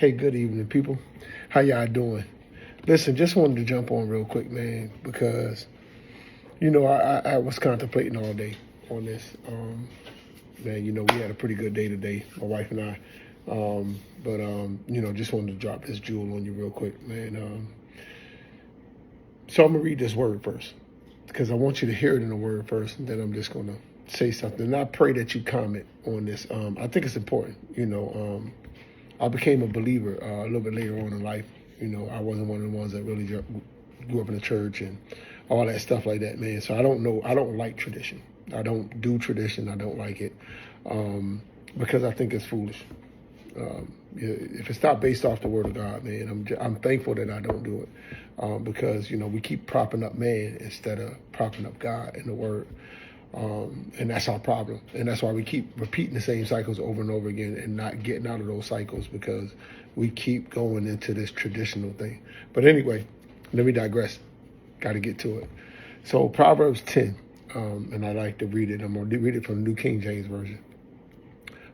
Hey, good evening, people. How y'all doing? Listen, just wanted to jump on real quick, man, because, I was contemplating all day on this. Man, we had a pretty good day today, my wife and I. Just wanted to drop this jewel on you real quick, man. So I'm going to read this word first, because I want you to hear it in the word first, and then I'm just going to say something. And I pray that you comment on this. I think it's important, I became a believer a little bit later on in life. I wasn't one of the ones that really grew up in the church and all that stuff like that, man. So I don't know. I don't like tradition. I don't do tradition. I don't like it because I think it's foolish. If it's not based off the word of God, man, I'm thankful that I don't do it because, we keep propping up man instead of propping up God in the word. And that's our problem. And that's why we keep repeating the same cycles over and over again and not getting out of those cycles because we keep going into this traditional thing. But anyway, let me digress. Got to get to it. So Proverbs 10, and I like to read it. I'm going to read it from the New King James Version.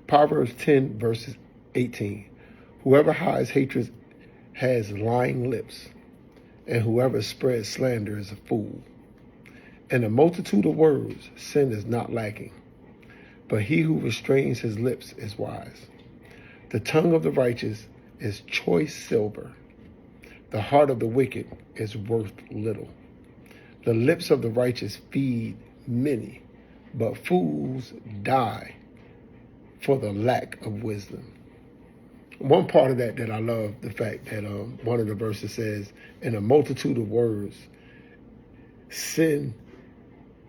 Proverbs 10, verses 18. Whoever hides hatred has lying lips, and whoever spreads slander is a fool. In a multitude of words, sin is not lacking, but he who restrains his lips is wise. The tongue of the righteous is choice silver. The heart of the wicked is worth little. The lips of the righteous feed many, but fools die for the lack of wisdom. One part of that I love, the fact that one of the verses says, in a multitude of words, sin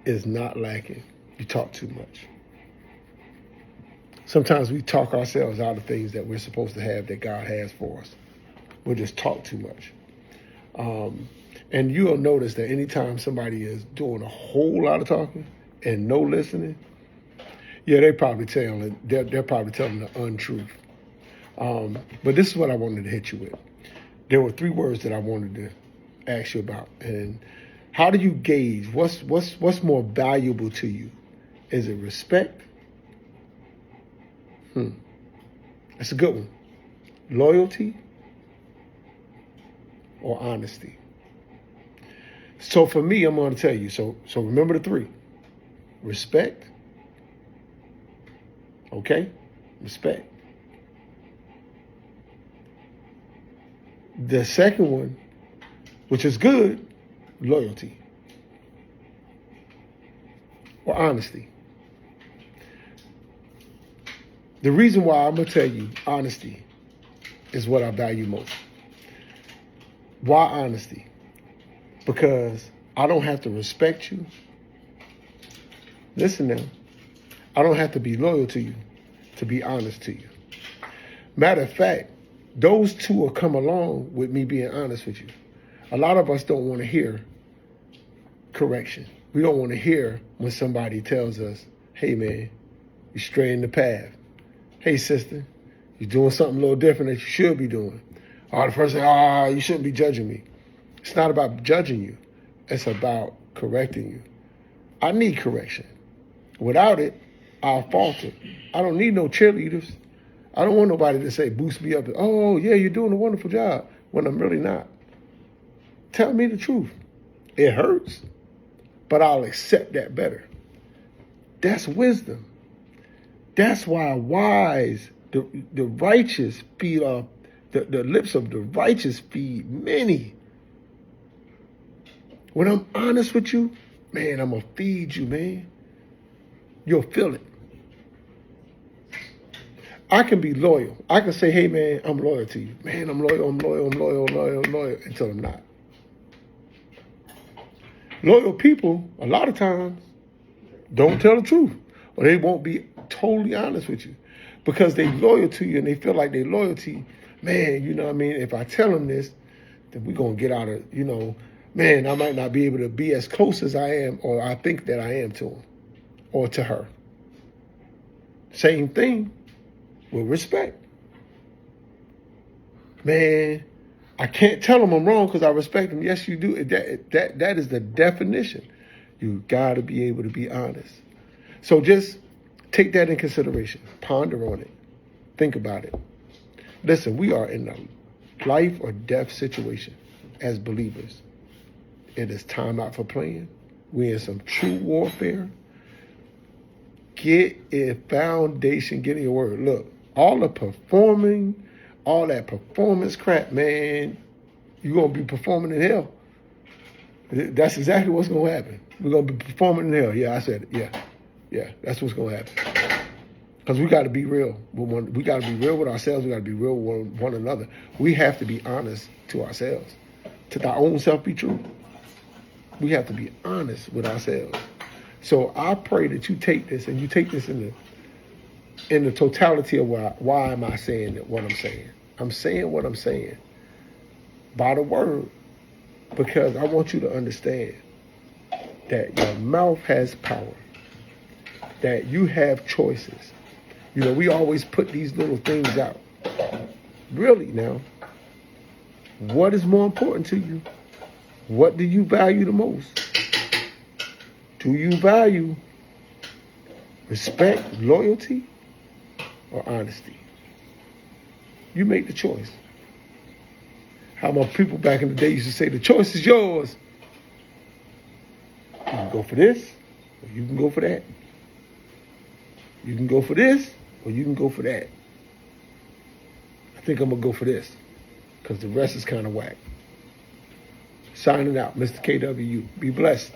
is not lacking. You talk too much. Sometimes we talk ourselves out of things that we're supposed to have that God has for us. We'll just talk too much. And you'll notice that anytime somebody is doing a whole lot of talking and no listening, they're probably telling the untruth. But this is what I wanted to hit you with. There were 3 words that I wanted to ask you about. And how do you gauge what's more valuable to you? Is it respect? That's a good one. Loyalty or honesty? So for me, I'm going to tell you. So remember the 3. Respect. Okay? Respect. The second one, which is good, loyalty or honesty. The reason why I'm going to tell you honesty is what I value most. Why honesty? Because I don't have to respect you. Listen now. I don't have to be loyal to you to be honest to you. Matter of fact, those 2 will come along with me being honest with you. A lot of us don't want to hear correction. We don't want to hear when somebody tells us, hey, man, you're straying the path. Hey, sister, you're doing something a little different that you should be doing. Or the person, you shouldn't be judging me. It's not about judging you. It's about correcting you. I need correction. Without it, I'll falter. I don't need no cheerleaders. I don't want nobody to say, boost me up. Oh, yeah, you're doing a wonderful job, when I'm really not. Tell me the truth. It hurts, but I'll accept that better. That's wisdom. That's why wise, the righteous feed off, the lips of the righteous feed many. When I'm honest with you, man, I'm going to feed you, man. You'll feel it. I can be loyal. I can say, hey, man, I'm loyal to you. Man, I'm loyal, until I'm not. Loyal people, a lot of times, don't tell the truth. Or they won't be totally honest with you. Because they're loyal to you and they feel like their loyalty, man, if I tell them this, then we're going to get out of, man, I might not be able to be as close as I am or I think that I am to him or to her. Same thing with respect. Man, I can't tell them I'm wrong because I respect them. Yes, you do. That is the definition. You got to be able to be honest. So just take that in consideration. Ponder on it. Think about it. Listen, we are in a life or death situation as believers. It is time out for playing. We're in some true warfare. Get a foundation, get in your word. Look, all the performing, all that performance crap, man, you're going to be performing in hell. That's exactly what's going to happen. We're going to be performing in hell. Yeah, I said it. Yeah, that's what's going to happen. Because we got to be real. We got to be real with ourselves. We got to be real with one another. We have to be honest to ourselves. To our own self be true. We have to be honest with ourselves. So I pray that you take this and you take this in the totality of why am I saying what I'm saying. I'm saying what I'm saying by the word because I want you to understand that your mouth has power, that you have choices. You know, we always put these little things out. Really now, what is more important to you? What do you value the most? Do you value respect, loyalty, or honesty? You make the choice. How my people back in the day used to say, the choice is yours. You can go for this, or you can go for that. You can go for this, or you can go for that. I think I'm going to go for this, because the rest is kind of whack. Signing out, Mr. KWU. Be blessed.